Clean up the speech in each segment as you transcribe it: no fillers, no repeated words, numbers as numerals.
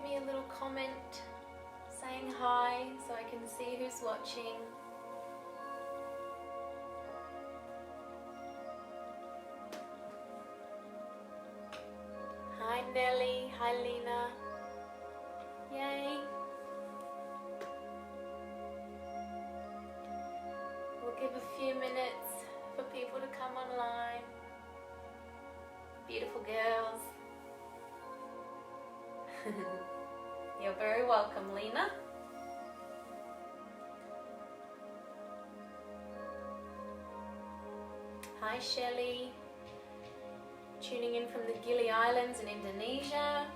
give me a little comment saying hi so I can see who's watching. Hi Nelly, hi Lena. Yay. We'll give a few minutes for people to come online. Beautiful girls. You're very welcome, Lena. Hi Shelley. Tuning in from the Gili Islands in Indonesia.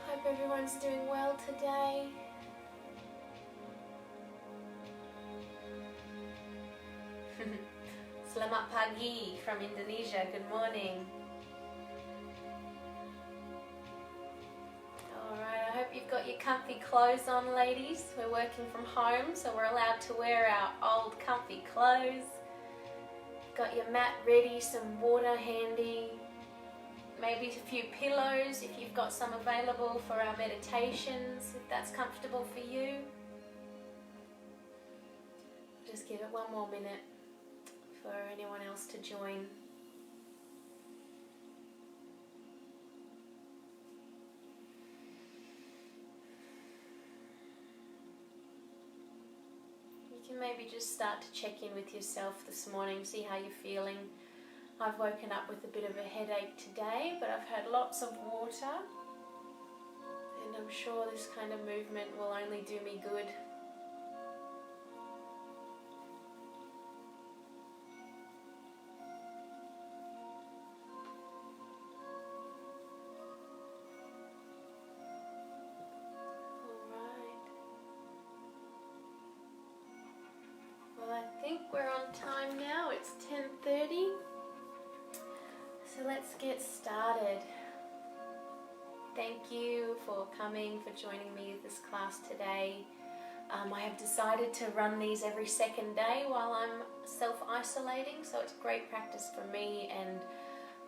Hope everyone's doing well today. Selamat pagi from Indonesia. Good morning. Alright, I hope you've got your comfy clothes on, ladies. We're working from home, so we're allowed to wear our old comfy clothes. Got your mat ready, some water handy, maybe a few pillows if you've got some available for our meditations, if that's comfortable for you. Just give it one more minute for anyone else to join. You can maybe just start to check in with yourself this morning, see how you're feeling. I've woken up with a bit of a headache today, but I've had lots of water, and I'm sure this kind of movement will only do me good. I think we're on time now. It's 10:30. So let's get started. Thank you for coming, for joining me with this class today. I have decided to run these every second day while I'm self-isolating, so it's great practice for me and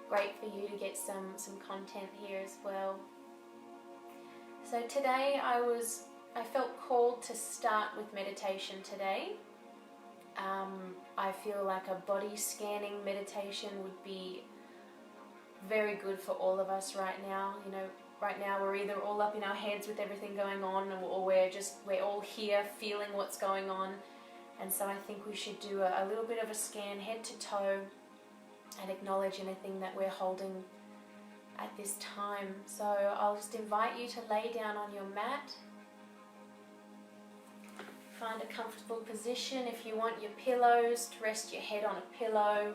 great for you to get some content here as well. So today I felt called to start with meditation today. I feel like a body scanning meditation would be very good for all of us right now. You know, right now we're either all up in our heads with everything going on, or we're all here feeling what's going on. And so I think we should do a little bit of a scan head to toe and acknowledge anything that we're holding at this time. So I'll just invite you to lay down on your mat. Find a comfortable position. If you want your pillows, to rest your head on a pillow,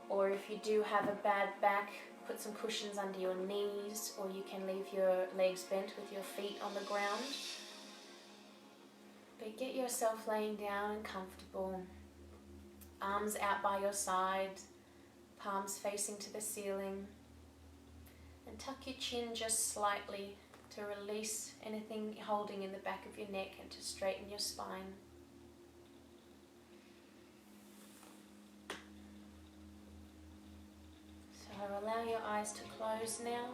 or if you do have a bad back, put some cushions under your knees, or you can leave your legs bent with your feet on the ground. But get yourself laying down and comfortable. Arms out by your side, palms facing to the ceiling, and tuck your chin just slightly to release anything holding in the back of your neck and to straighten your spine. So allow your eyes to close now.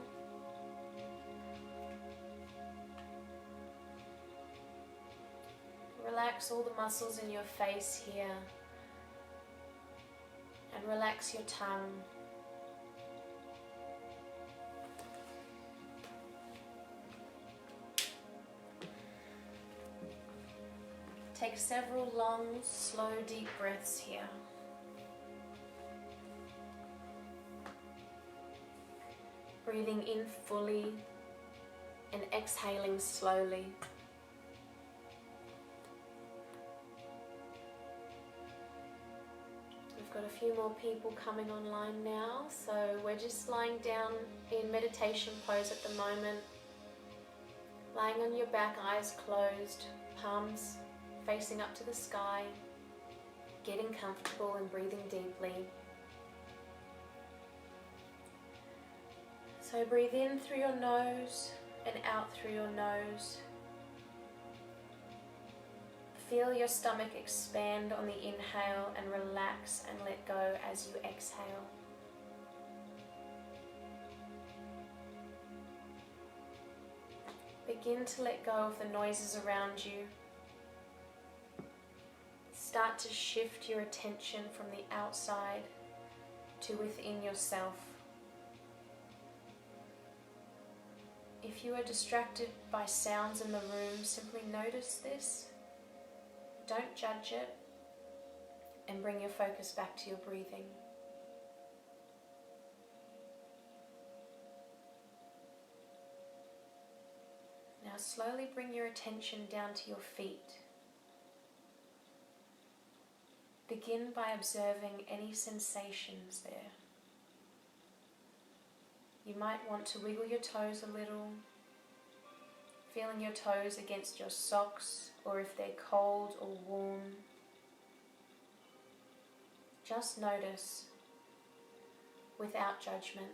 Relax all the muscles in your face here, and relax your tongue. Take several long, slow, deep breaths here. Breathing in fully and exhaling slowly. We've got a few more people coming online now, so we're just lying down in meditation pose at the moment. Lying on your back, eyes closed, palms facing up to the sky, getting comfortable and breathing deeply. So breathe in through your nose and out through your nose. Feel your stomach expand on the inhale and relax and let go as you exhale. Begin to let go of the noises around you. Start to shift your attention from the outside to within yourself. If you are distracted by sounds in the room, simply notice this. Don't judge it, and bring your focus back to your breathing. Now slowly bring your attention down to your feet. Begin by observing any sensations there. You might want to wiggle your toes a little, feeling your toes against your socks, or if they're cold or warm. Just notice without judgment.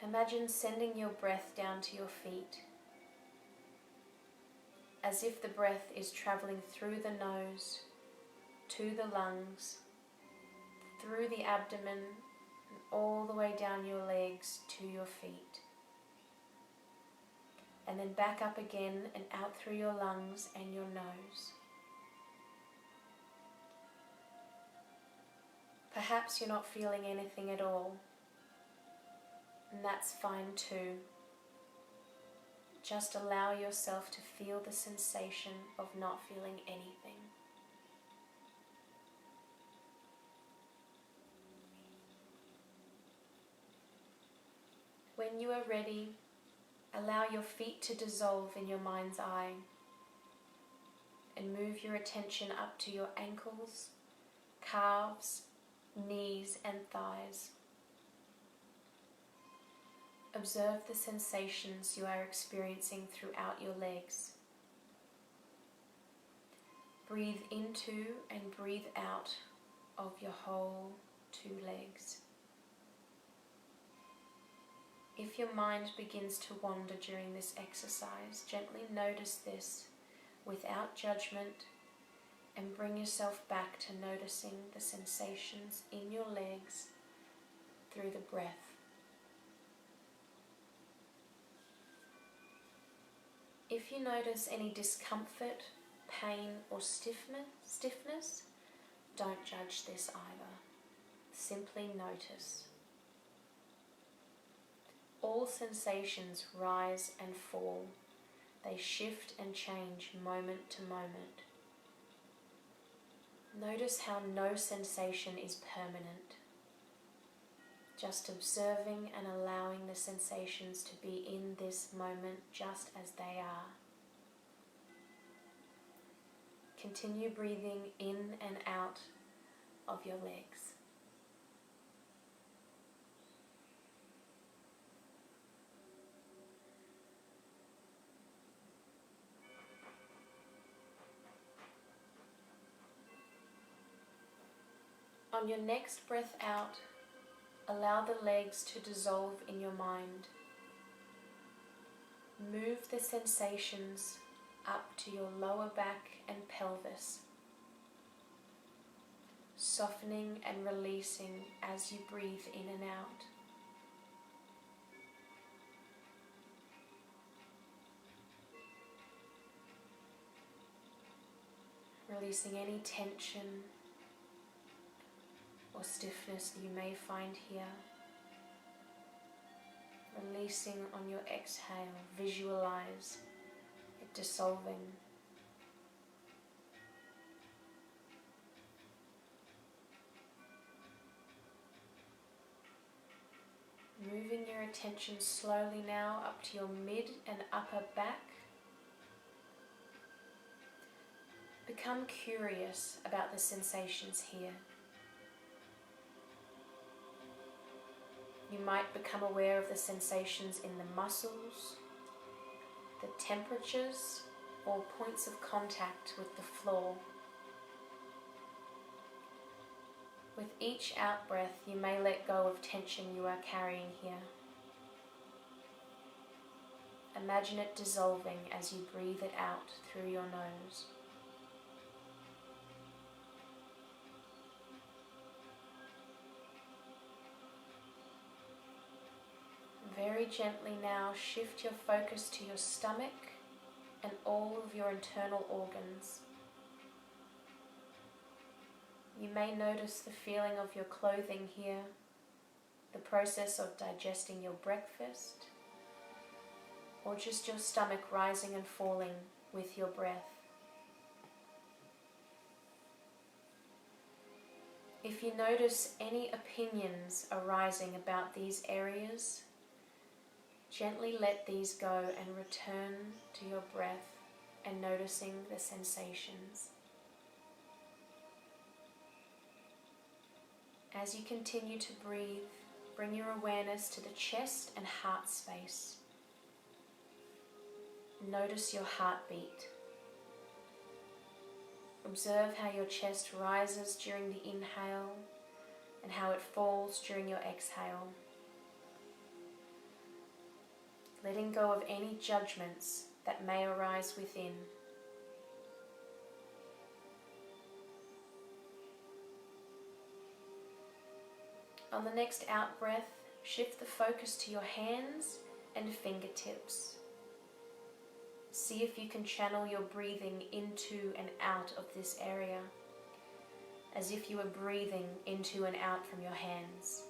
Imagine sending your breath down to your feet, as if the breath is traveling through the nose, to the lungs, through the abdomen, and all the way down your legs to your feet. And then back up again and out through your lungs and your nose. Perhaps you're not feeling anything at all, and that's fine too. Just allow yourself to feel the sensation of not feeling anything. When you are ready, allow your feet to dissolve in your mind's eye and move your attention up to your ankles, calves, knees and thighs. Observe the sensations you are experiencing throughout your legs. Breathe into and breathe out of your whole 2 legs. If your mind begins to wander during this exercise, gently notice this without judgment and bring yourself back to noticing the sensations in your legs through the breath. If you notice any discomfort, pain or stiffness, don't judge this either. Simply notice. All sensations rise and fall. They shift and change moment to moment. Notice how no sensation is permanent. Just observing and allowing the sensations to be in this moment just as they are. Continue breathing in and out of your legs. On your next breath out, allow the legs to dissolve in your mind. Move the sensations up to your lower back and pelvis, softening and releasing as you breathe in and out. Releasing any tension or stiffness that you may find here. Releasing on your exhale, visualize it dissolving. Moving your attention slowly now up to your mid and upper back. Become curious about the sensations here. You might become aware of the sensations in the muscles, the temperatures, or points of contact with the floor. With each out-breath, you may let go of tension you are carrying here. Imagine it dissolving as you breathe it out through your nose. Very gently now shift your focus to your stomach and all of your internal organs. You may notice the feeling of your clothing here, the process of digesting your breakfast, or just your stomach rising and falling with your breath. If you notice any opinions arising about these areas, gently let these go and return to your breath and noticing the sensations. As you continue to breathe, bring your awareness to the chest and heart space. Notice your heartbeat. Observe how your chest rises during the inhale and how it falls during your exhale. Letting go of any judgments that may arise within. On the next out breath, shift the focus to your hands and fingertips. See if you can channel your breathing into and out of this area, as if you were breathing into and out from your hands.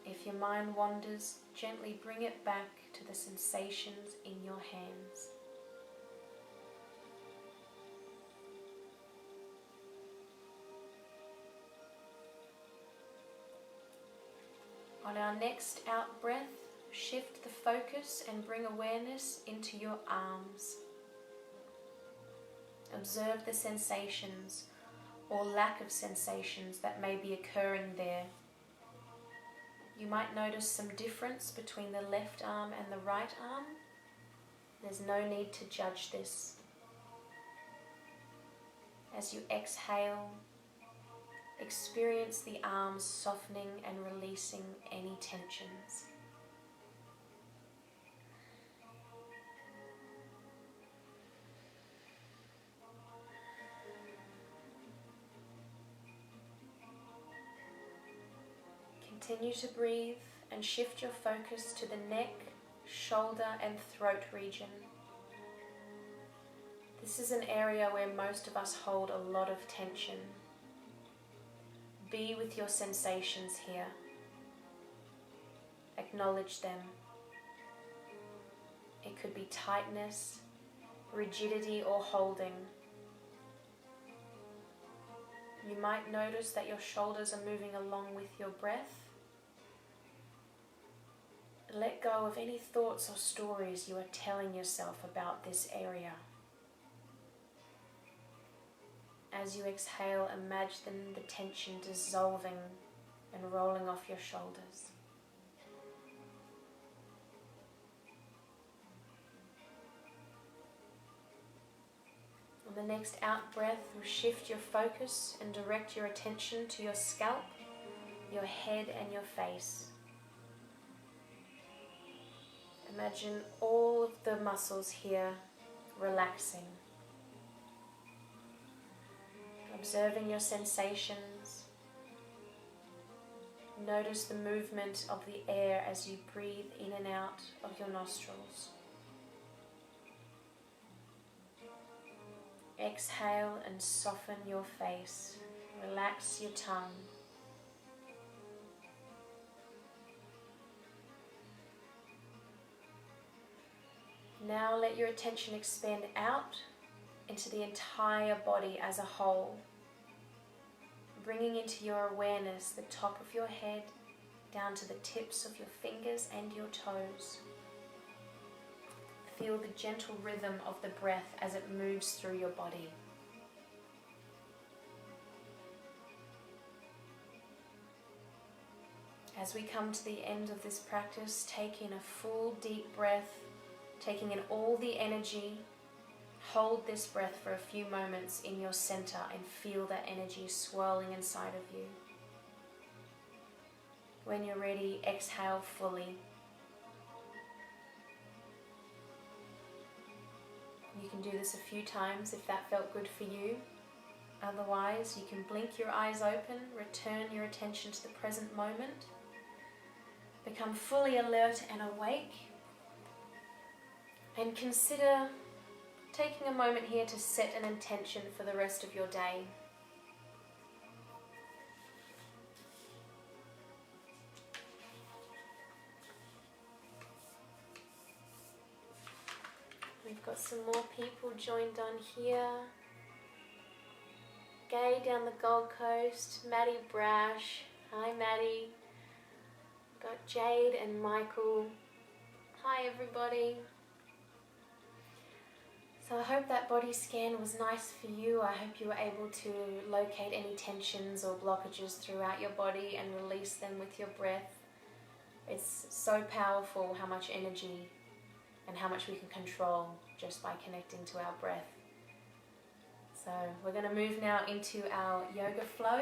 If your mind wanders, gently bring it back to the sensations in your hands. On our next out breath, shift the focus and bring awareness into your arms. Observe the sensations or lack of sensations that may be occurring there. You might notice some difference between the left arm and the right arm. There's no need to judge this. As you exhale, experience the arms softening and releasing any tensions. Continue to breathe and shift your focus to the neck, shoulder and throat region. This is an area where most of us hold a lot of tension. Be with your sensations here. Acknowledge them. It could be tightness, rigidity or holding. You might notice that your shoulders are moving along with your breath. Let go of any thoughts or stories you are telling yourself about this area. As you exhale, imagine the tension dissolving and rolling off your shoulders. On the next out breath, shift your focus and direct your attention to your scalp, your head and your face. Imagine all of the muscles here relaxing. Observing your sensations. Notice the movement of the air as you breathe in and out of your nostrils. Exhale and soften your face. Relax your tongue. Now let your attention expand out into the entire body as a whole, bringing into your awareness the top of your head down to the tips of your fingers and your toes. Feel the gentle rhythm of the breath as it moves through your body. As we come to the end of this practice, take in a full deep breath, taking in all the energy. Hold this breath for a few moments in your center and feel that energy swirling inside of you. When you're ready, exhale fully. You can do this a few times if that felt good for you. Otherwise, you can blink your eyes open, return your attention to the present moment, become fully alert and awake, and consider taking a moment here to set an intention for the rest of your day. We've got some more people joined on here. Gay down the Gold Coast, Maddie Brash, hi Maddie. Got Jade and Michael. Hi everybody. So I hope that body scan was nice for you. I hope you were able to locate any tensions or blockages throughout your body and release them with your breath. It's so powerful how much energy and how much we can control just by connecting to our breath. So we're going to move now into our yoga flow.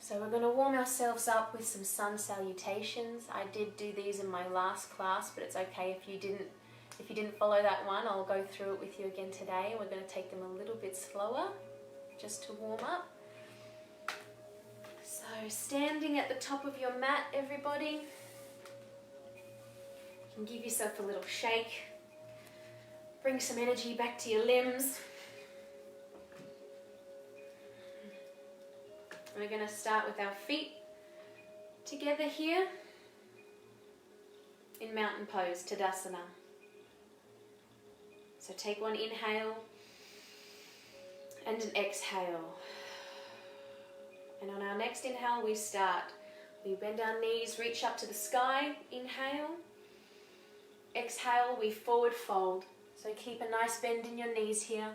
So we're going to warm ourselves up with some sun salutations. I did do these in my last class, but it's okay if you didn't follow that one. I'll go through it with you again today. We're going to take them a little bit slower just to warm up. So standing at the top of your mat, everybody. You can give yourself a little shake. Bring some energy back to your limbs. We're going to start with our feet together here in mountain pose, Tadasana. So take one inhale and an exhale. And on our next inhale we start. We bend our knees, reach up to the sky, inhale. Exhale, we forward fold. So keep a nice bend in your knees here.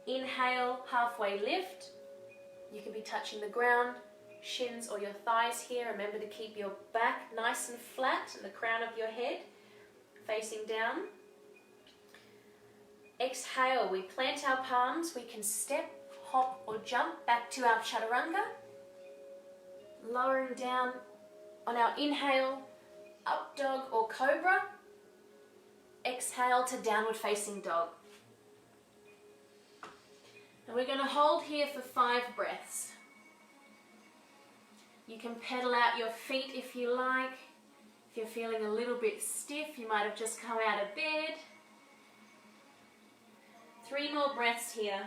Inhale, halfway lift. You can be touching the ground, shins or your thighs here. Remember to keep your back nice and flat and the crown of your head facing down. Exhale, we plant our palms. We can step, hop or jump back to our chaturanga. Lowering down on our inhale, up dog or cobra. Exhale to downward facing dog. And we're going to hold here for 5 breaths. You can pedal out your feet if you like. If you're feeling a little bit stiff, you might have just come out of bed. 3 more breaths here.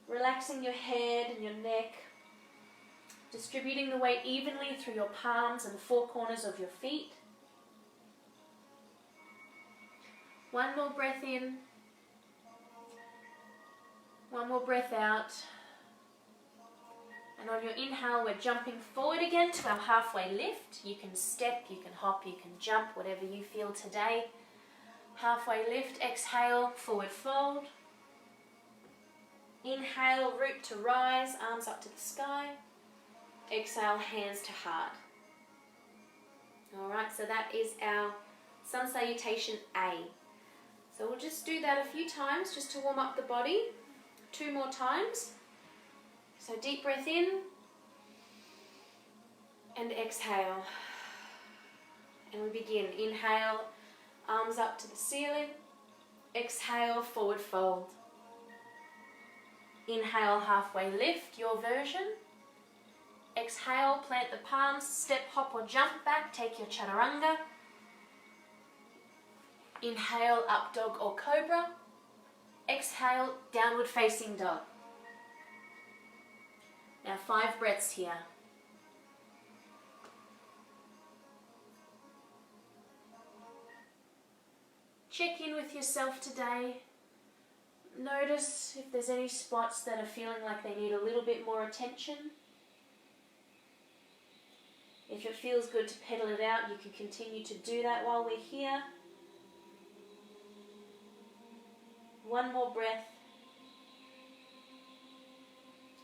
Relaxing your head and your neck. Distributing the weight evenly through your palms and the 4 corners of your feet. 1 more breath in. 1 more breath out. And on your inhale, we're jumping forward again to our halfway lift. You can step, you can hop, you can jump, whatever you feel today. Halfway lift, exhale, forward fold. Inhale, root to rise, arms up to the sky. Exhale, hands to heart. Alright, so that is our sun salutation A. So we'll just do that a few times just to warm up the body. 2 more times. So deep breath in and exhale. And we begin. Inhale, arms up to the ceiling. Exhale, forward fold. Inhale, halfway lift, your version. Exhale, plant the palms, step, hop or jump back, take your chaturanga. Inhale, up dog or cobra. Exhale, downward facing dog. Now 5 breaths here. Check in with yourself today. Notice if there's any spots that are feeling like they need a little bit more attention. If it feels good to pedal it out, you can continue to do that while we're here. 1 more breath.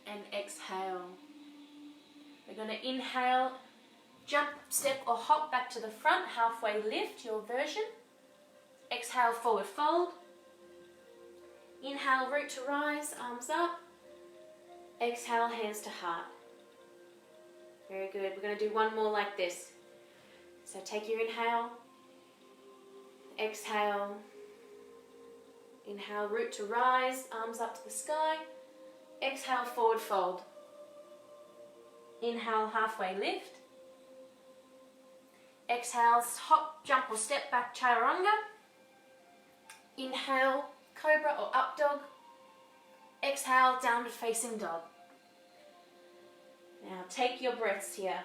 And exhale. We're going to inhale, jump, step or hop back to the front, halfway lift, your version. Exhale, forward fold. Inhale, root to rise, arms up. Exhale, hands to heart. Very good. We're going to do one more like this. So take your inhale. Exhale. Inhale, root to rise, arms up to the sky. Exhale, forward fold. Inhale, halfway lift. Exhale, hop, jump or step back, chaturanga. Inhale, cobra or up dog. Exhale, downward facing dog. Now take your breaths here.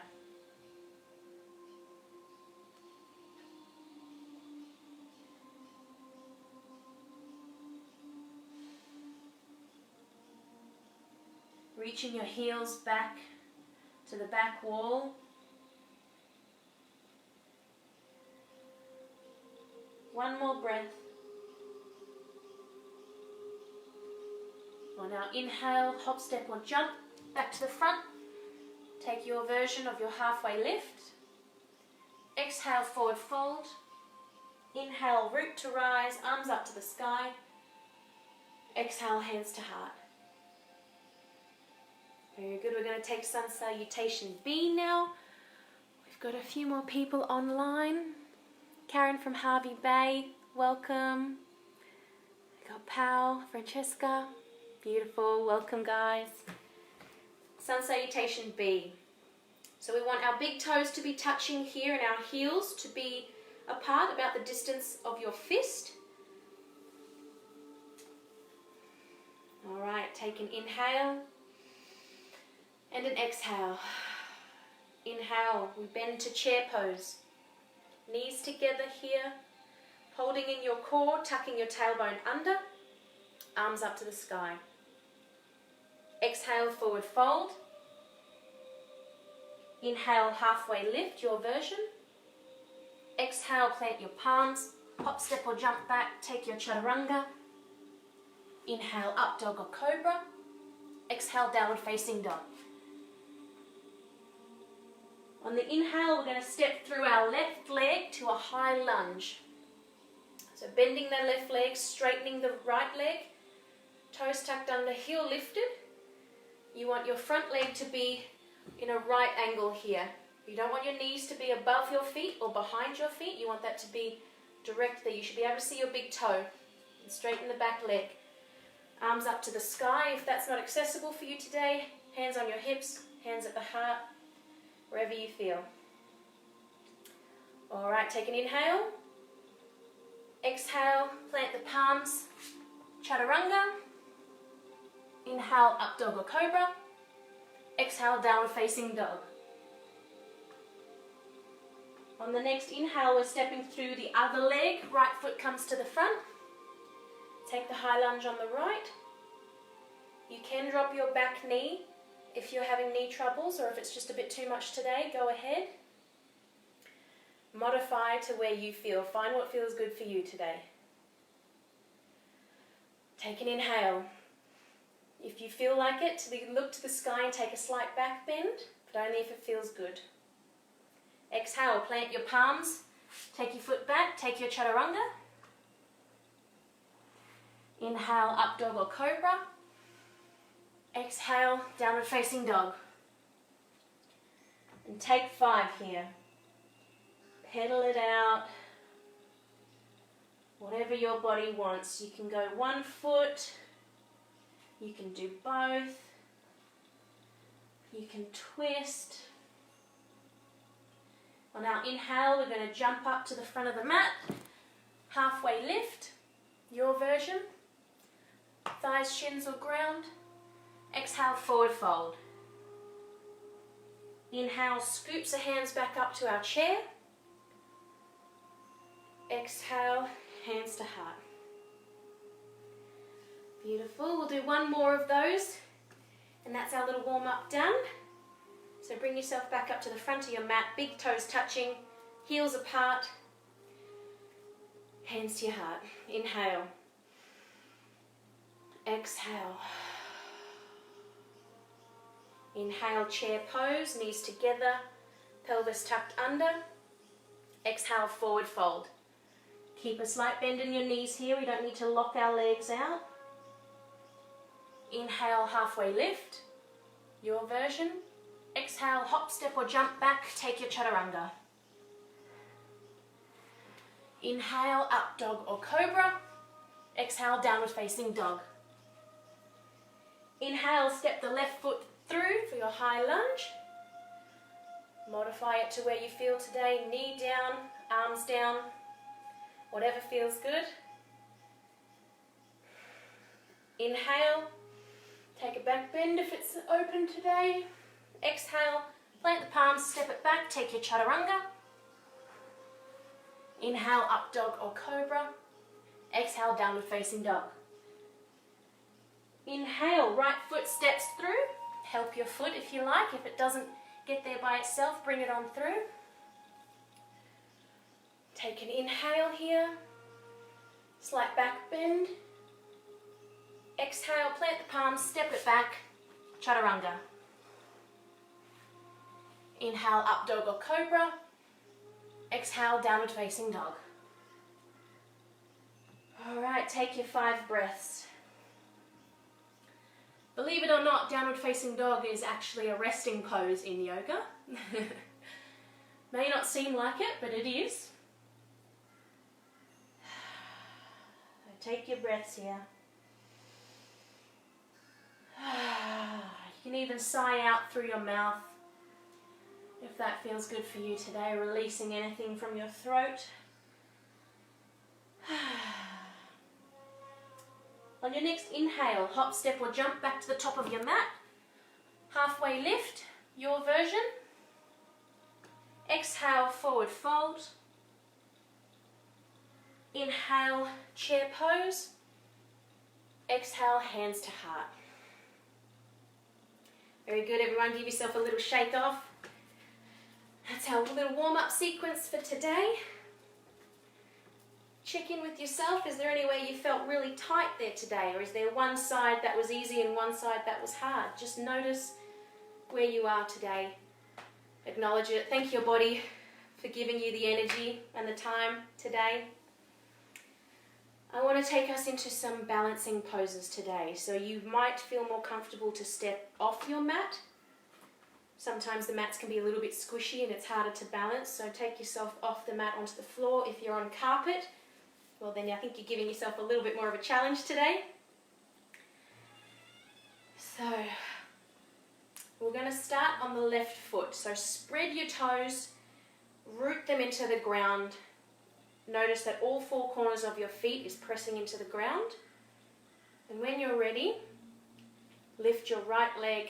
Reaching your heels back to the back wall. One more breath. Well, now inhale, hop, step or jump back to the front. Take your version of your halfway lift. Exhale, forward fold. Inhale, root to rise, arms up to the sky. Exhale, hands to heart. Very good. We're going to take Sun Salutation B now. We've got a few more people online. Karen from Harvey Bay, welcome. We've got Pau, Francesca, beautiful, welcome guys. Sun Salutation B. So we want our big toes to be touching here and our heels to be apart, about the distance of your fist. Alright, take an inhale and an exhale. Inhale, we bend to chair pose. Knees together here, holding in your core, tucking your tailbone under, arms up to the sky. Exhale, forward fold. Inhale, halfway lift, your version. Exhale, plant your palms, hop, step or jump back, take your chaturanga. Inhale, up dog or cobra. Exhale, downward facing dog. On the inhale, we're going to step through our left leg to a high lunge. So bending the left leg, straightening the right leg, toes tucked under, heel lifted. You want your front leg to be in a right angle here. You don't want your knees to be above your feet or behind your feet. You want that to be direct there. You should be able to see your big toe. And straighten the back leg. Arms up to the sky. If that's not accessible for you today, hands on your hips, hands at the heart, wherever you feel. Alright, take an inhale. Exhale, plant the palms, chaturanga. Inhale, up dog or cobra. Exhale, downward facing dog. On the next inhale, we're stepping through the other leg. Right foot comes to the front. Take the high lunge on the right. You can drop your back knee if you're having knee troubles, or if it's just a bit too much today, go ahead. Modify to where you feel. Find what feels good for you today. Take an inhale. If you feel like it, look to the sky and take a slight back bend, but only if it feels good. Exhale, plant your palms, take your foot back, take your chaturanga. Inhale, up dog or cobra. Exhale, downward facing dog. And take 5 here. Pedal it out. Whatever your body wants. You can go 1 foot. You can do both. You can twist. On our inhale, we're going to jump up to the front of the mat. Halfway lift, your version. Thighs, shins or ground. Exhale, forward fold. Inhale, scoops the hands back up to our chair. Exhale, hands to heart. Beautiful. We'll do 1 more of those, and that's our little warm-up done. So bring yourself back up to the front of your mat, big toes touching, heels apart, hands to your heart. Inhale. Exhale. Inhale, chair pose, knees together, pelvis tucked under. Exhale, forward fold. Keep a slight bend in your knees here. We don't need to lock our legs out. Inhale, halfway lift. your version. Exhale, hop, step or jump back, take your chaturanga. Inhale, up dog or cobra. Exhale, downward facing dog. Inhale, step the left foot through for your high lunge. Modify it to where you feel today, knee down, arms down, whatever feels good. Inhale, take a back bend if it's open today. Exhale, plant the palms, step it back, take your chaturanga. Inhale, up dog or cobra. Exhale, downward facing dog. Inhale, right foot steps through. Help your foot if you like. If it doesn't get there by itself, bring it on through. Take an inhale here. Slight back bend. Exhale, plant the palms, step it back. Chaturanga. Inhale, up dog or cobra. Exhale, downward facing dog. Alright, take your 5 breaths. Believe it or not, downward facing dog is actually a resting pose in yoga. May not seem like it, but it is. Take your breaths here. You can even sigh out through your mouth if that feels good for you today, releasing anything from your throat. On your next inhale, hop, step or jump back to the top of your mat. Halfway lift, your version. Exhale, forward fold. Inhale, chair pose. Exhale, hands to heart. Very good, everyone. Give yourself a little shake off. That's our little warm-up sequence for today. Check in with yourself. Is there any way you felt really tight there today? Or is there one side that was easy and one side that was hard? Just notice where you are today. Acknowledge it. Thank your body for giving you the energy and the time today. I want to take us into some balancing poses today. So you might feel more comfortable to step off your mat. Sometimes the mats can be a little bit squishy and it's harder to balance, so take yourself off the mat onto the floor. If you're on carpet, well then I think you're giving yourself a little bit more of a challenge today. So we're going to start on the left foot. So spread your toes, root them into the ground. Notice that all 4 corners of your feet is pressing into the ground. And when you're ready, lift your right leg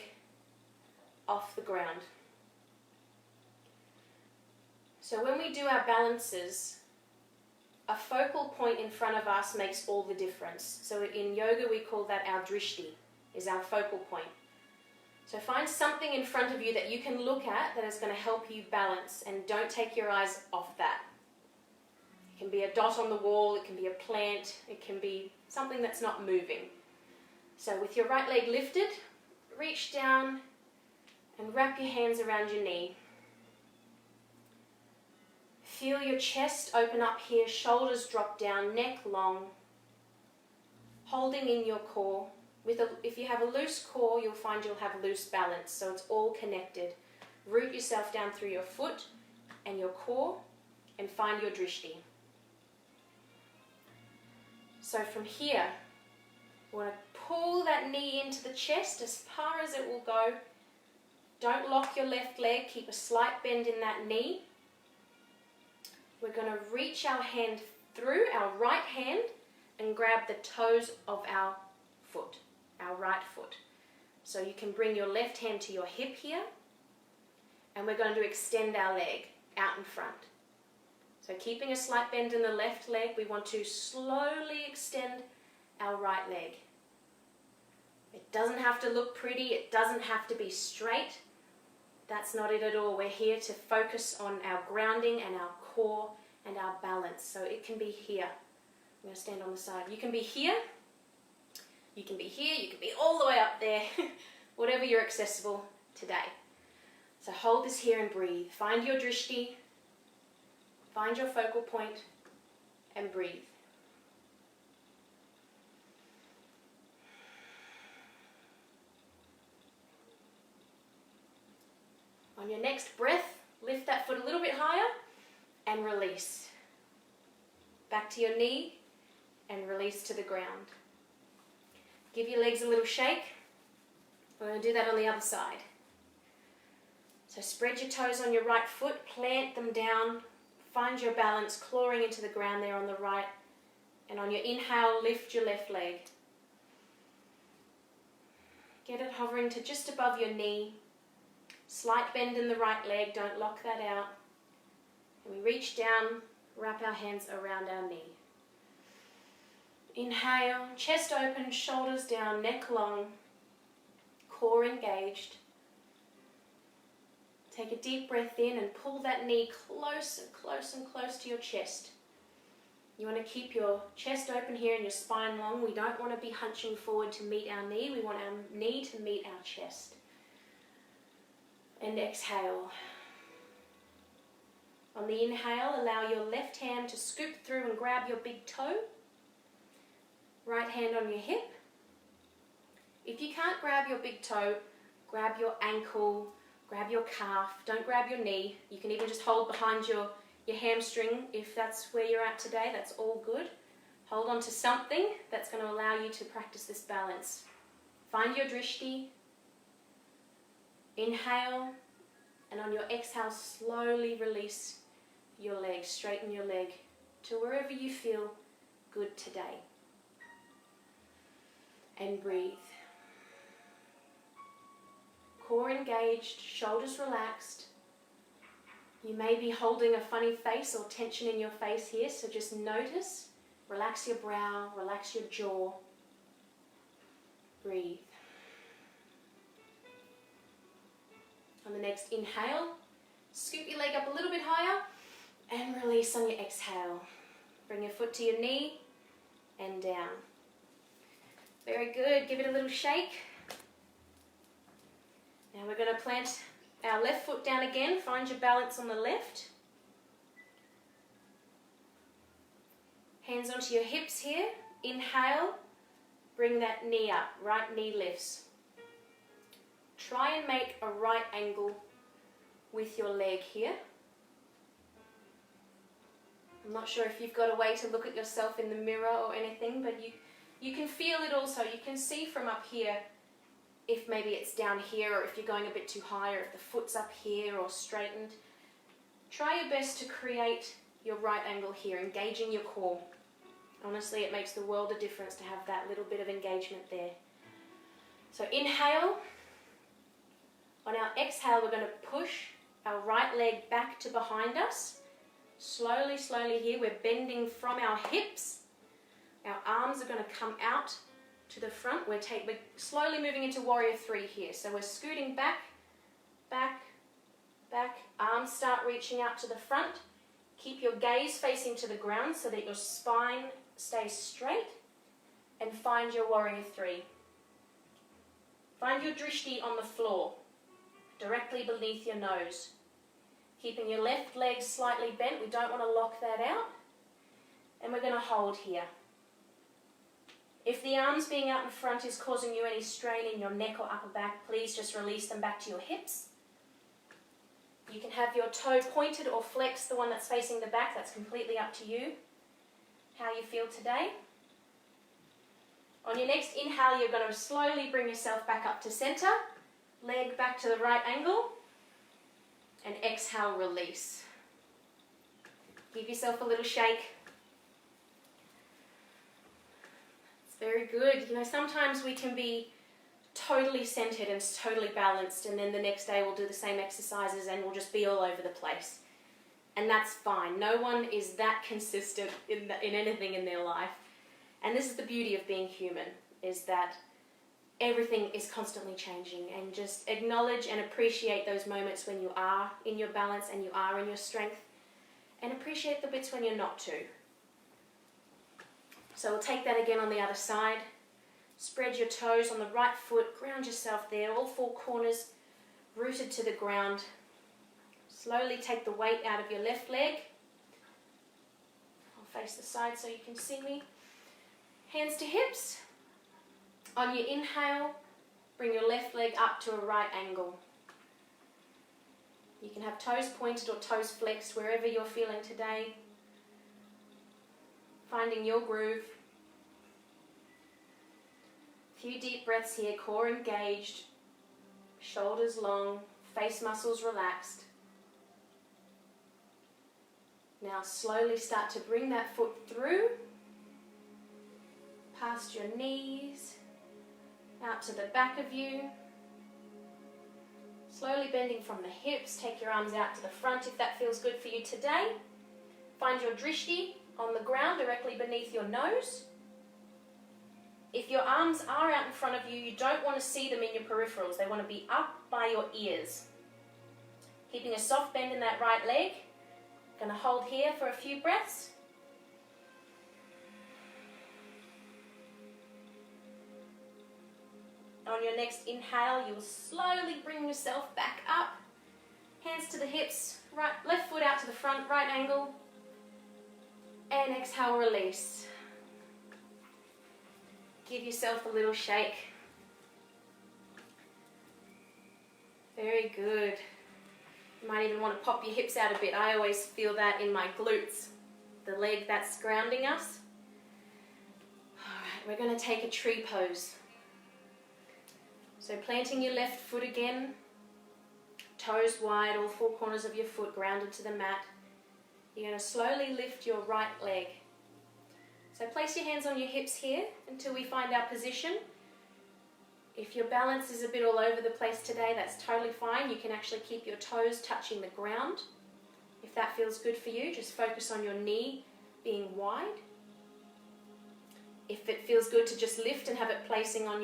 off the ground. So when we do our balances, a focal point in front of us makes all the difference. So in yoga we call that our drishti, is our focal point. So find something in front of you that you can look at that is going to help you balance, and don't take your eyes off that. It can be a dot on the wall, it can be a plant, it can be something that's not moving. So with your right leg lifted, reach down and wrap your hands around your knee. Feel your chest open up here, shoulders drop down, neck long. Holding in your core. If you have a loose core, you'll find you'll have loose balance, so it's all connected. Root yourself down through your foot and your core and find your drishti. So from here, you want to pull that knee into the chest as far as it will go. Don't lock your left leg, keep a slight bend in that knee. We're going to reach our hand through, our right hand, and grab the toes of our foot, our right foot. So you can bring your left hand to your hip here, and we're going to extend our leg out in front. So keeping a slight bend in the left leg, we want to slowly extend our right leg. It doesn't have to look pretty, it doesn't have to be straight. That's not it at all. We're here to focus on our grounding and our core and our balance. So it can be here. I'm going to stand on the side. You can be here, you can be here, you can be all the way up there, whatever you're accessible today. So hold this here and breathe. Find your drishti, find your focal point, and breathe. On your next breath, lift that foot a little bit higher and release. Back to your knee and release to the ground. Give your legs a little shake. We're going to do that on the other side. So spread your toes on your right foot, plant them down, find your balance, clawing into the ground there on the right. And on your inhale, lift your left leg. Get it hovering to just above your knee. Slight bend in the right leg, don't lock that out. And we reach down, wrap our hands around our knee. Inhale, chest open, shoulders down, neck long, core engaged. Take a deep breath in and pull that knee close and close and close to your chest. You want to keep your chest open here and your spine long. We don't want to be hunching forward to meet our knee. We want our knee to meet our chest. And exhale. On the inhale, allow your left hand to scoop through and grab your big toe. Right hand on your hip. If you can't grab your big toe, grab your ankle, grab your calf. Don't grab your knee. You can even just hold behind your hamstring if that's where you're at today. That's all good. Hold on to something that's going to allow you to practice this balance. Find your drishti. Inhale, and on your exhale, slowly release your leg. Straighten your leg to wherever you feel good today. And breathe. Core engaged, shoulders relaxed. You may be holding a funny face or tension in your face here, so just notice. Relax your brow, relax your jaw. Breathe. On the next inhale, scoop your leg up a little bit higher and release on your exhale. Bring your foot to your knee and down. Very good. Give it a little shake. Now we're going to plant our left foot down again. Find your balance on the left. Hands onto your hips here. Inhale. Bring that knee up. Right knee lifts. Try and make a right angle with your leg here. I'm not sure if you've got a way to look at yourself in the mirror or anything, but you can feel it also. You can see from up here if maybe it's down here or if you're going a bit too high or if the foot's up here or straightened. Try your best to create your right angle here, engaging your core. Honestly, it makes the world of difference to have that little bit of engagement there. So inhale. On our exhale, we're going to push our right leg back to behind us. Slowly, slowly here, we're bending from our hips. Our arms are going to come out to the front. We're slowly moving into warrior three here. So we're scooting back, back, back. Arms start reaching out to the front. Keep your gaze facing to the ground so that your spine stays straight. And find your warrior three. Find your drishti on the floor, directly beneath your nose. Keeping your left leg slightly bent. We don't want to lock that out. And we're going to hold here. If the arms being out in front is causing you any strain in your neck or upper back, please just release them back to your hips. You can have your toe pointed or flex, the one that's facing the back. That's completely up to you, how you feel today. On your next inhale, you're going to slowly bring yourself back up to center. Leg back to the right angle. And exhale, release. Give yourself a little shake. It's very good. You know, sometimes we can be totally centered and totally balanced, and then the next day we'll do the same exercises and we'll just be all over the place. And that's fine. No one is that consistent in anything in their life. And this is the beauty of being human, is that everything is constantly changing, and just acknowledge and appreciate those moments when you are in your balance and you are in your strength, and appreciate the bits when you're not too. So we'll take that again on the other side. Spread your toes on the right foot, ground yourself there, all four corners rooted to the ground. Slowly take the weight out of your left leg. I'll face the side so you can see me. Hands to hips. On your inhale, bring your left leg up to a right angle. You can have toes pointed or toes flexed, wherever you're feeling today. Finding your groove. A few deep breaths here, core engaged, shoulders long, face muscles relaxed. Now slowly start to bring that foot through, past your knees, out to the back of you. Slowly bending from the hips, take your arms out to the front if that feels good for you today. Find your drishti on the ground directly beneath your nose. If your arms are out in front of you, you don't want to see them in your peripherals. They want to be up by your ears. Keeping a soft bend in that right leg. Going to hold here for a few breaths. On your next inhale, you will slowly bring yourself back up. Hands to the hips, right, left foot out to the front, right angle. And exhale, release. Give yourself a little shake. Very good. You might even want to pop your hips out a bit. I always feel that in my glutes, the leg that's grounding us. All right, we're going to take a tree pose. So planting your left foot again, toes wide, all four corners of your foot grounded to the mat. You're going to slowly lift your right leg. So place your hands on your hips here until we find our position. If your balance is a bit all over the place today, that's totally fine. You can actually keep your toes touching the ground. If that feels good for you, just focus on your knee being wide. If it feels good to just lift and have it placing on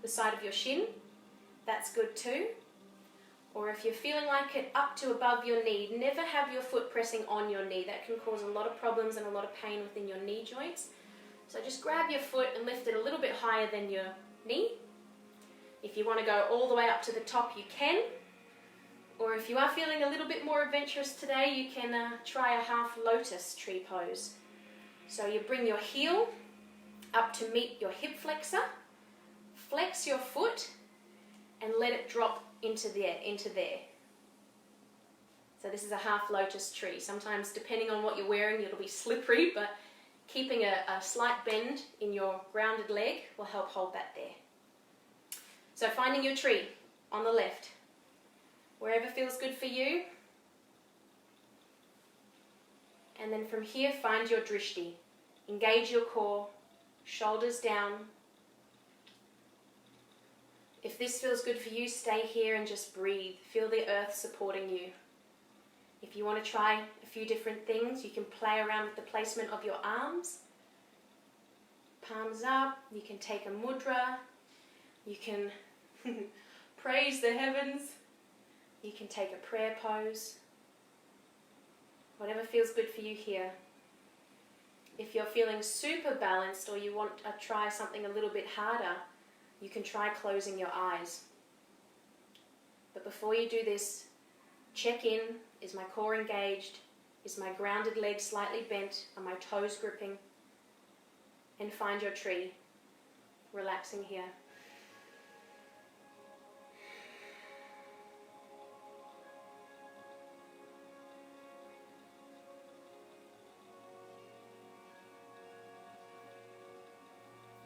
the side of your shin, that's good too. Or if you're feeling like it up to above your knee, never have your foot pressing on your knee. That can cause a lot of problems and a lot of pain within your knee joints. So just grab your foot and lift it a little bit higher than your knee. If you want to go all the way up to the top, you can. Or if you are feeling a little bit more adventurous today, you can try a half lotus tree pose. So you bring your heel up to meet your hip flexor, flex your foot, and let it drop into there. So this is a half lotus tree. Sometimes, depending on what you're wearing, it'll be slippery, but keeping a slight bend in your grounded leg will help hold that there. So finding your tree on the left, wherever feels good for you. And then from here, find your drishti. Engage your core, shoulders down. If this feels good for you, stay here and just breathe. Feel the earth supporting you. If you want to try a few different things, you can play around with the placement of your arms. Palms up, you can take a mudra, you can praise the heavens, you can take a prayer pose. Whatever feels good for you here. If you're feeling super balanced or you want to try something a little bit harder, you can try closing your eyes. But before you do this, check in. Is my core engaged? Is my grounded leg slightly bent? Are my toes gripping? And find your tree. Relaxing here.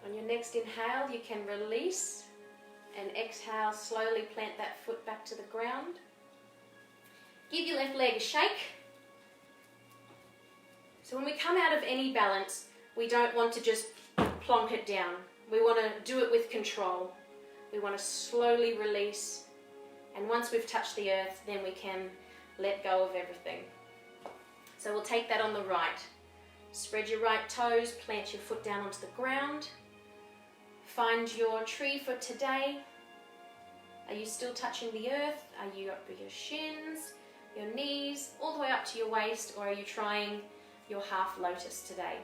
On your next inhale, you can release and exhale, slowly plant that foot back to the ground. Give your left leg a shake. So when we come out of any balance, we don't want to just plonk it down. We want to do it with control. We want to slowly release. And once we've touched the earth, then we can let go of everything. So we'll take that on the right. Spread your right toes, plant your foot down onto the ground. Find your tree for today. Are you still touching the earth? Are you up with your shins, your knees, all the way up to your waist, or are you trying your half lotus today?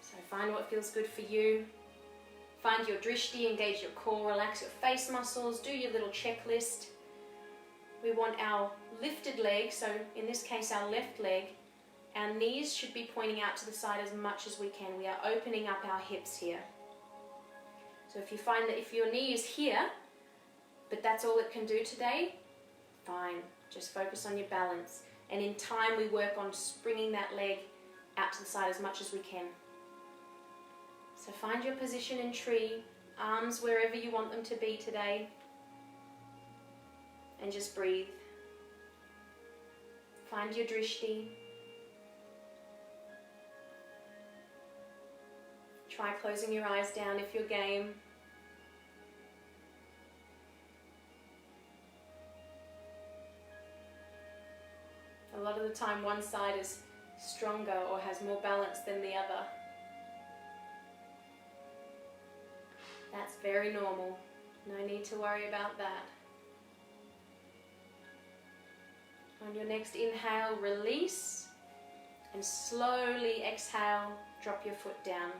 So find what feels good for you. Find your drishti, engage your core, relax your face muscles, do your little checklist. We want our lifted leg, so in this case our left leg, our knees should be pointing out to the side as much as we can. We are opening up our hips here. So if you find that if your knee is here, but that's all it can do today, Fine. Just focus on your balance. And in time, we work on springing that leg out to the side as much as we can. So find your position in tree, arms wherever you want them to be today. And just breathe. Find your drishti. Try closing your eyes down if you're game. A lot of the time one side is stronger or has more balance than the other. That's very normal. No need to worry about that. On your next inhale, release, and slowly exhale, drop your foot down.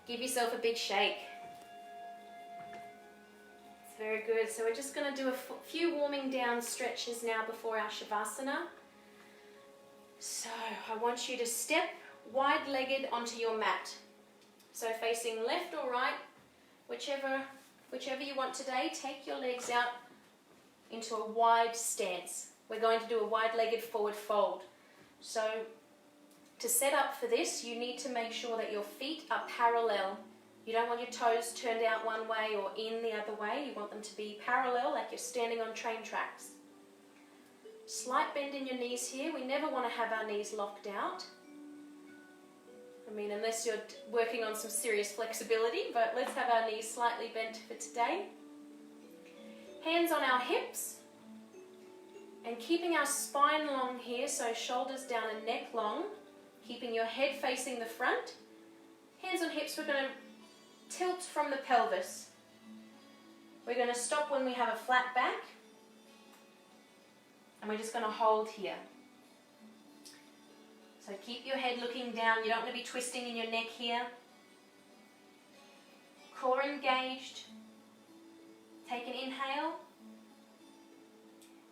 Give yourself a big shake. It's very good. So we're just going to do a few warming down stretches now before our shavasana. So I want you to step wide-legged onto your mat. So facing left or right, whichever you want today, take your legs out into a wide stance. We're going to do a wide-legged forward fold. So to set up for this, you need to make sure that your feet are parallel. You don't want your toes turned out one way or in the other way. You want them to be parallel, like you're standing on train tracks. Slight bend in your knees here. We never want to have our knees locked out. I mean, unless you're working on some serious flexibility, but let's have our knees slightly bent for today. Hands on our hips. And keeping our spine long here, so shoulders down and neck long. Keeping your head facing the front. Hands on hips, we're going to tilt from the pelvis. We're going to stop when we have a flat back. And we're just going to hold here. So keep your head looking down. You don't want to be twisting in your neck here. Core engaged. Take an inhale.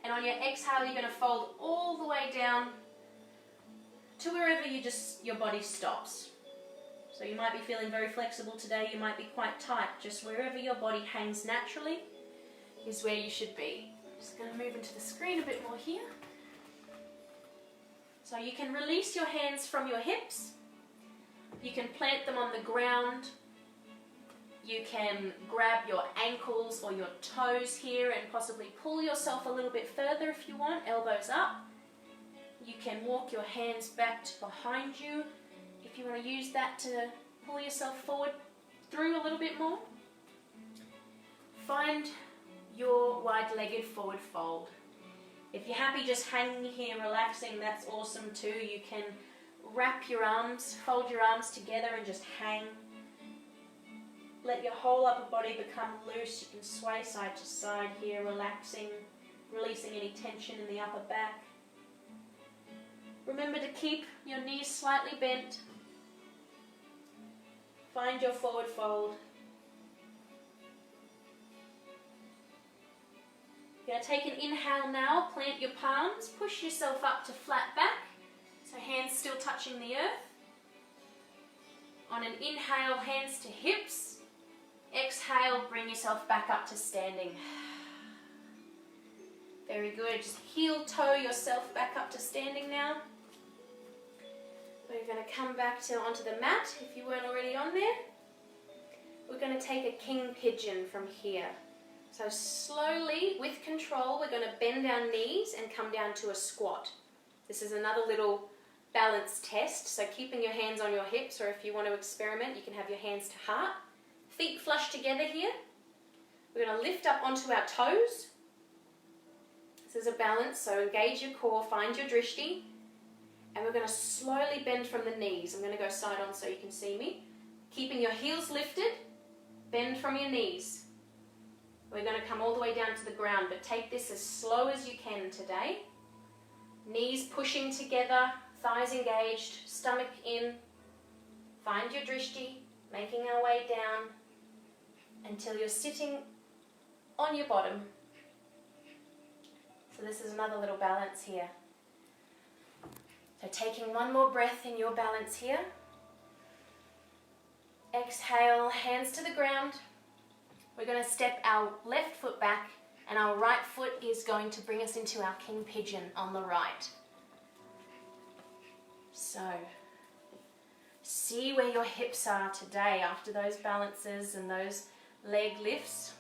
And on your exhale, you're going to fold all the way down to wherever your body stops. So you might be feeling very flexible today, you might be quite tight. Just wherever your body hangs naturally is where you should be. I'm just going to move into the screen a bit more here. So you can release your hands from your hips. You can plant them on the ground. You can grab your ankles or your toes here and possibly pull yourself a little bit further if you want, elbows up. You can walk your hands back to behind you if you want to use that to pull yourself forward through a little bit more. Find your wide-legged forward fold. If you're happy just hanging here relaxing, that's awesome too. You can wrap your arms, fold your arms together and just hang. Let your whole upper body become loose. You can sway side to side here, relaxing, releasing any tension in the upper back. Remember to keep your knees slightly bent. Find your forward fold. You're going to take an inhale now, plant your palms, push yourself up to flat back, so hands still touching the earth. On an inhale, hands to hips. Exhale, bring yourself back up to standing. Very good. Just heel toe yourself back up to standing now. We're going to come back onto the mat if you weren't already on there. We're going to take a king pigeon from here. So slowly, with control, we're going to bend our knees and come down to a squat. This is another little balance test. So keeping your hands on your hips, or if you want to experiment, you can have your hands to heart. Feet flush together here. We're going to lift up onto our toes. This is a balance, so engage your core, find your drishti. And we're going to slowly bend from the knees. I'm going to go side on so you can see me. Keeping your heels lifted, bend from your knees. We're going to come all the way down to the ground, but take this as slow as you can today. Knees pushing together, thighs engaged, stomach in. Find your drishti, making our way down until you're sitting on your bottom. So this is another little balance here. So taking one more breath in your balance here. Exhale, hands to the ground. We're going to step our left foot back And our right foot is going to bring us into our king pigeon on the right. So, see where your hips are today after those balances and those leg lifts.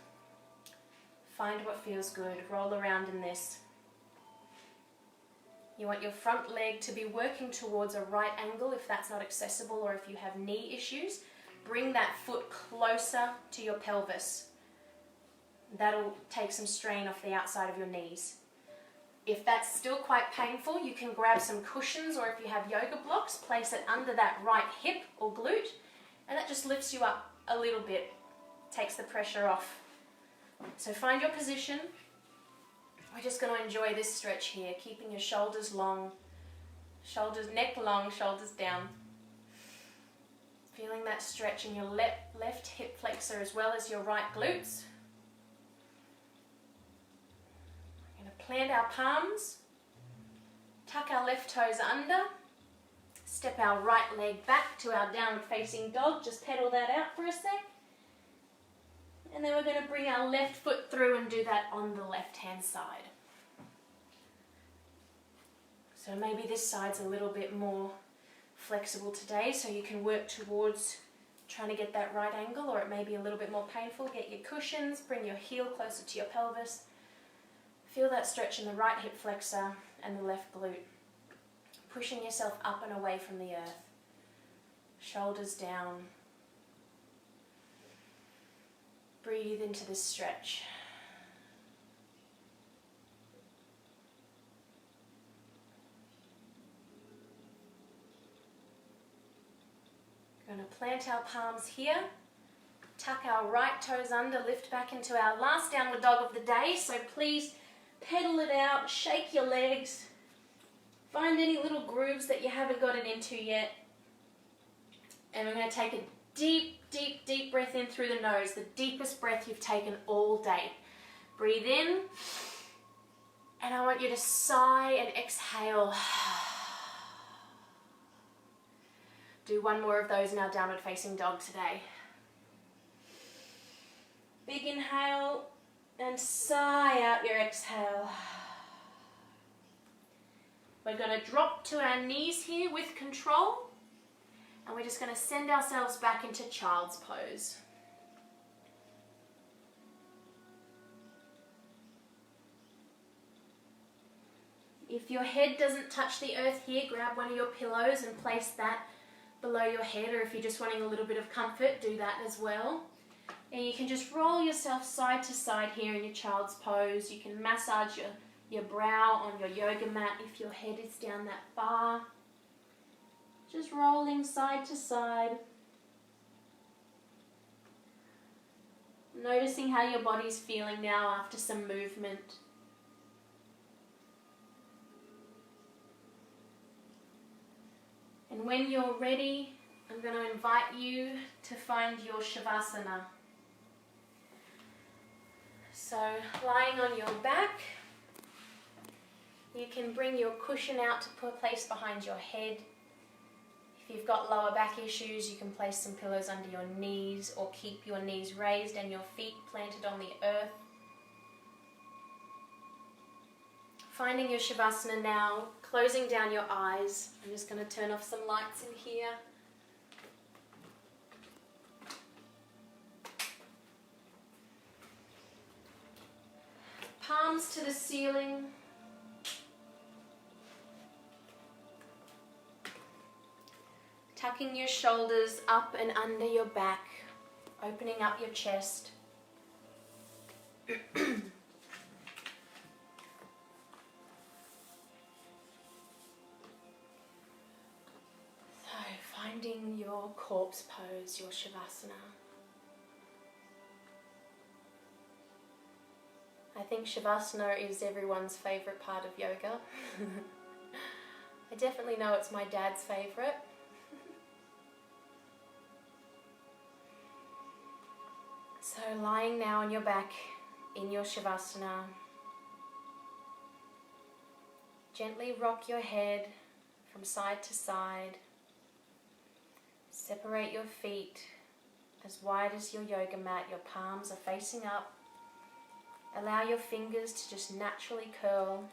Find what feels good. Roll around in this. You want your front leg to be working towards a right angle if that's not accessible, or if you have knee issues. Bring that foot closer to your pelvis. That'll take some strain off the outside of your knees. If that's still quite painful, you can grab some cushions, or if you have yoga blocks, place it under that right hip or glute, and that just lifts you up a little bit, takes the pressure off. So find your position. We're just going to enjoy this stretch here, keeping your shoulders long, neck long, shoulders down. Feeling that stretch in your left hip flexor as well as your right glutes. We're going to plant our palms, tuck our left toes under, step our right leg back to our downward facing dog. Just pedal that out for a sec. And then we're going to bring our left foot through and do that on the left-hand side. So maybe this side's a little bit more flexible today, so you can work towards trying to get that right angle, or it may be a little bit more painful. Get your cushions, bring your heel closer to your pelvis. Feel that stretch in the right hip flexor and the left glute. Pushing yourself up and away from the earth. Shoulders down. Breathe into this stretch. We're going to plant our palms here, tuck our right toes under, lift back into our last downward dog of the day. So please pedal it out, shake your legs, find any little grooves that you haven't gotten into yet. And we're going to take a deep, deep, deep breath in through the nose, the deepest breath you've taken all day. Breathe in, and I want you to sigh and exhale. Do one more of those in our downward facing dog today. Big inhale and sigh out your exhale. We're going to drop to our knees here with control, and we're just going to send ourselves back into child's pose. If your head doesn't touch the earth here, grab one of your pillows and place that below your head, or if you're just wanting a little bit of comfort, do that as well. And you can just roll yourself side to side here in your child's pose. You can massage your brow on your yoga mat if your head is down that far. Just rolling side to side. Noticing how your body's feeling now after some movement. And when you're ready, I'm going to invite you to find your savasana. So, lying on your back, you can bring your cushion out to put a place behind your head. If you've got lower back issues, you can place some pillows under your knees, or keep your knees raised and your feet planted on the earth. Finding your shavasana now, closing down your eyes. I'm just going to turn off some lights in here. Palms to the ceiling. Tucking your shoulders up and under your back, opening up your chest. Finding your corpse pose, your shavasana. I think shavasana is everyone's favourite part of yoga. I definitely know it's my dad's favourite. So lying now on your back in your shavasana, gently rock your head from side to side. Separate your feet as wide as your yoga mat. Your palms are facing up. Allow your fingers to just naturally curl.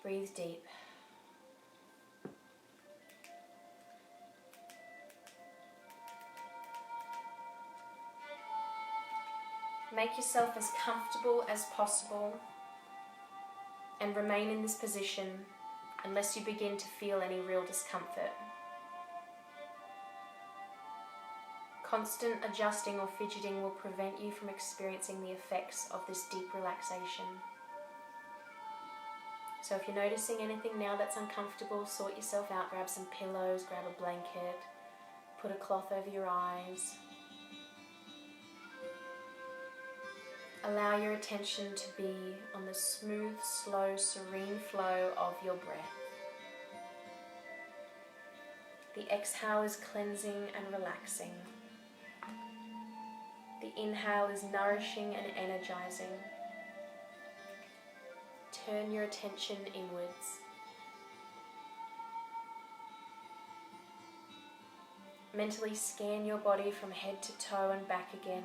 Breathe deep. Make yourself as comfortable as possible and remain in this position unless you begin to feel any real discomfort. Constant adjusting or fidgeting will prevent you from experiencing the effects of this deep relaxation. So if you're noticing anything now that's uncomfortable, sort yourself out, grab some pillows, grab a blanket, put a cloth over your eyes. Allow your attention to be on the smooth, slow, serene flow of your breath. The exhale is cleansing and relaxing. The inhale is nourishing and energizing. Turn your attention inwards. Mentally scan your body from head to toe and back again,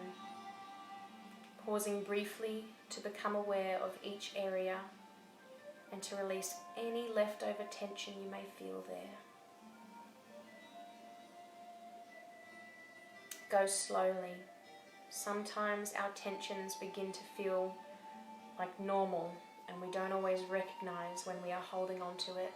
pausing briefly to become aware of each area and to release any leftover tension you may feel there. Go slowly. Sometimes our tensions begin to feel like normal and we don't always recognize when we are holding on to it.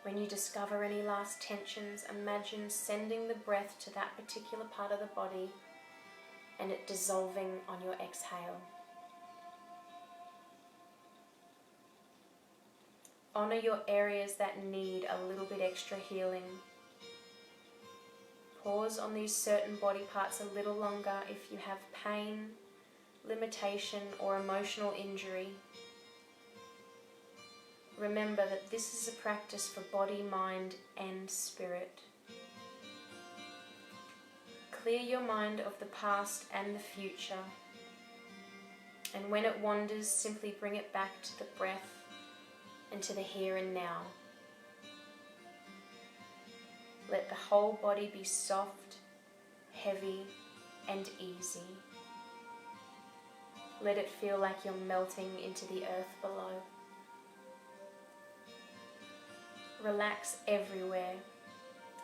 When you discover any last tensions, imagine sending the breath to that particular part of the body and it dissolving on your exhale. Honor your areas that need a little bit extra healing. Pause on these certain body parts a little longer if you have pain, limitation, or emotional injury. Remember that this is a practice for body, mind, and spirit. Clear your mind of the past and the future. And when it wanders, simply bring it back to the breath and to the here and now. Let the whole body be soft, heavy, and easy. Let it feel like you're melting into the earth below. Relax everywhere,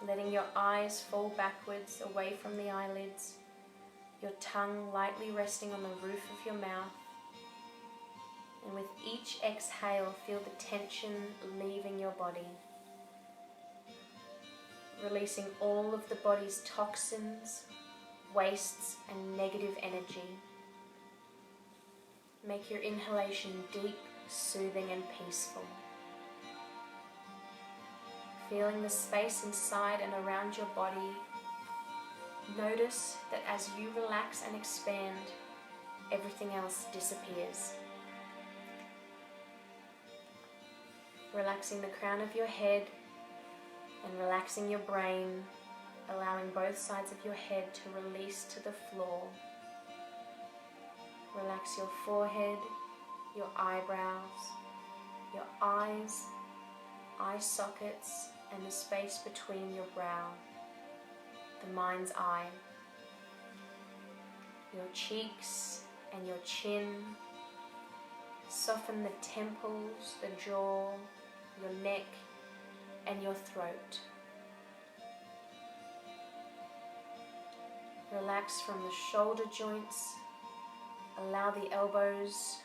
letting your eyes fall backwards away from the eyelids, your tongue lightly resting on the roof of your mouth. And with each exhale, feel the tension leaving your body, releasing all of the body's toxins, wastes, and negative energy. Make your inhalation deep, soothing, and peaceful. Feeling the space inside and around your body, notice that as you relax and expand, everything else disappears. Relaxing the crown of your head and relaxing your brain, allowing both sides of your head to release to the floor. Relax your forehead, your eyebrows, your eyes, eye sockets, and the space between your brow, the mind's eye, your cheeks and your chin. Soften the temples, the jaw, your neck, and your throat. Relax from the shoulder joints. Allow the elbows,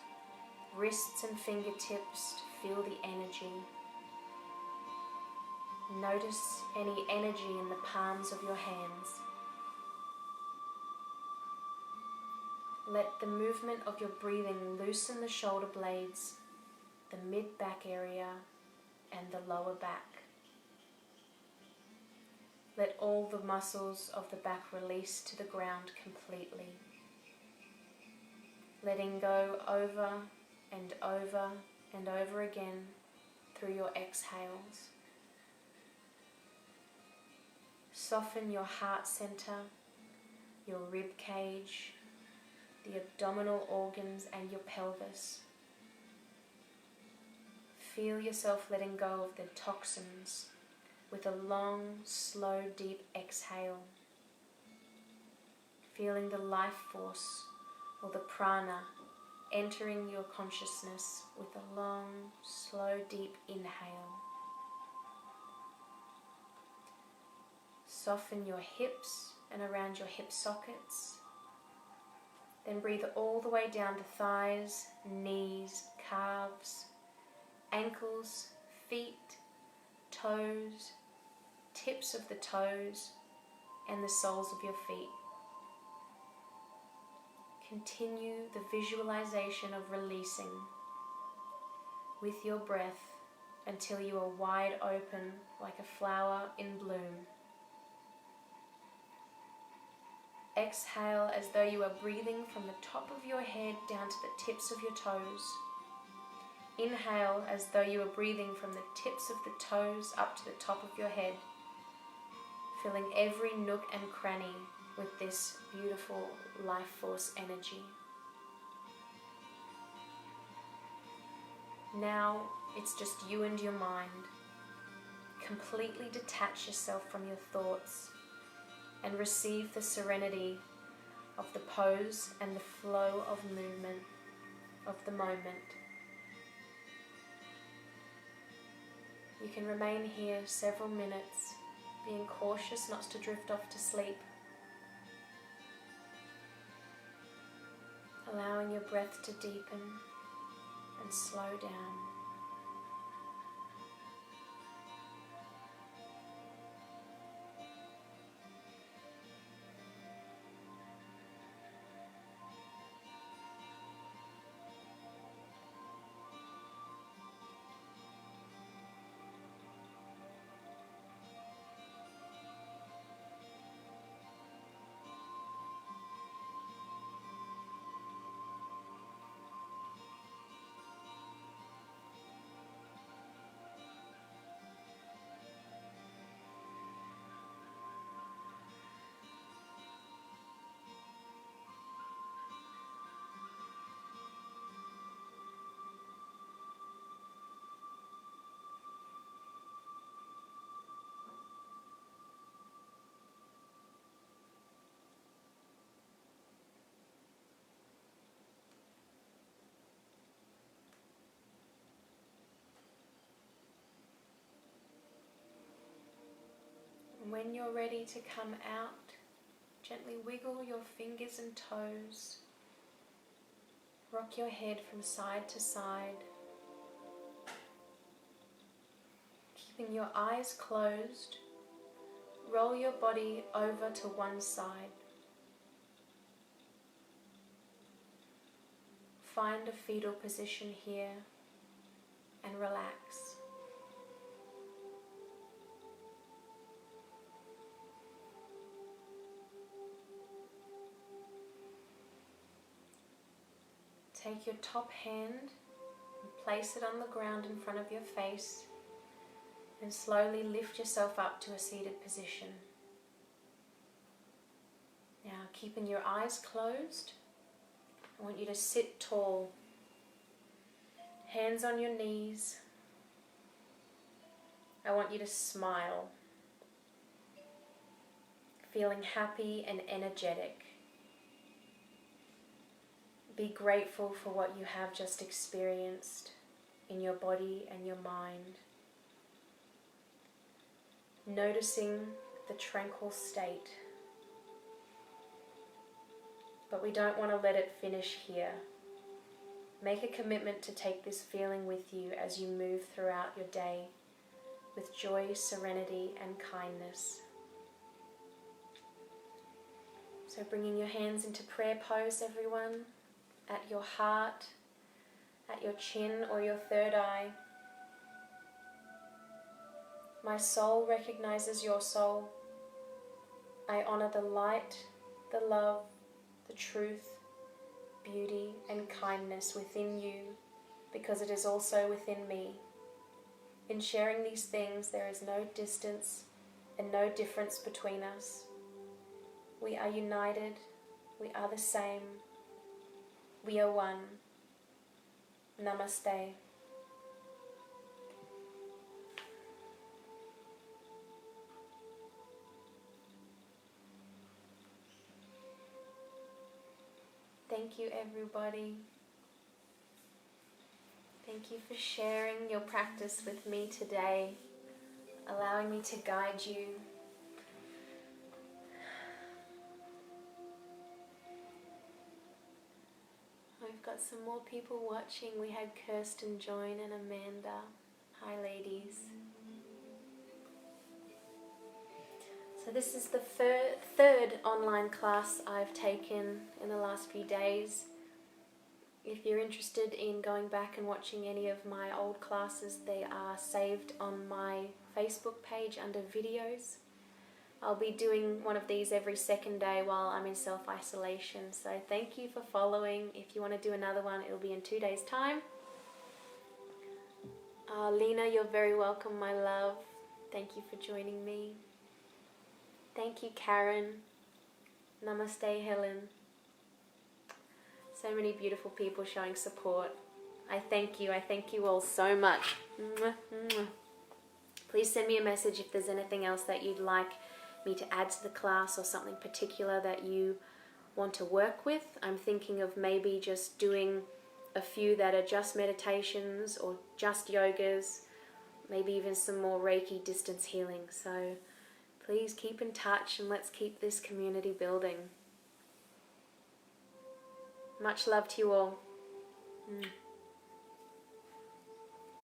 wrists, and fingertips to feel the energy. Notice any energy in the palms of your hands. Let the movement of your breathing loosen the shoulder blades, the mid-back area, and the lower back. Let all the muscles of the back release to the ground completely. Letting go over and over and over again through your exhales. Soften your heart center, your rib cage, the abdominal organs, and your pelvis. Feel yourself letting go of the toxins with a long, slow, deep exhale. feeling the life force or the prana entering your consciousness with a long, slow, deep inhale. Soften your hips and around your hip sockets. Then breathe all the way down to thighs, knees, calves, ankles, feet, toes, tips of the toes, and the soles of your feet. Continue the visualization of releasing with your breath until you are wide open like a flower in bloom. Exhale as though you are breathing from the top of your head down to the tips of your toes. Inhale as though you are breathing from the tips of the toes up to the top of your head, filling every nook and cranny with this beautiful life force energy. Now it's just you and your mind. Completely detach yourself from your thoughts and receive the serenity of the pose and the flow of movement of the moment. You can remain here several minutes, being cautious not to drift off to sleep. Allowing your breath to deepen and slow down. When you're ready to come out, gently wiggle your fingers and toes. Rock your head from side to side. Keeping your eyes closed, roll your body over to one side. Find a fetal position here and relax. Take your top hand and place it on the ground in front of your face and slowly lift yourself up to a seated position. Now, keeping your eyes closed, I want you to sit tall, hands on your knees. I want you to smile, feeling happy and energetic. Be grateful for what you have just experienced in your body and your mind. Noticing the tranquil state. But we don't want to let it finish here. Make a commitment to take this feeling with you as you move throughout your day with joy, serenity, and kindness. So bringing your hands into prayer pose, everyone. At your heart, at your chin or your third eye. My soul recognizes your soul. I honor the light, the love, the truth, beauty, and kindness within you because it is also within me. In sharing these things, there is no distance and no difference between us. We are united. We are the same. We are one. Namaste. Thank you, everybody. Thank you for sharing your practice with me today, allowing me to guide you. We've got some more people watching. We had Kirsten join and Amanda. Hi, ladies. So this is the third online class I've taken in the last few days. If you're interested in going back and watching any of my old classes, they are saved on my Facebook page under videos. I'll be doing one of these every second day while I'm in self-isolation. So thank you for following. If you want to do another one, it'll be in 2 days' time. Lena, you're very welcome, my love. Thank you for joining me. Thank you, Karen. Namaste, Helen. So many beautiful people showing support. I thank you all so much. Please send me a message if there's anything else that you'd like me to add to the class or something particular that you want to work with. I'm thinking of maybe just doing a few that are just meditations or just yogas, maybe even some more Reiki distance healing. So please keep in touch and let's keep this community building. Much love to you all.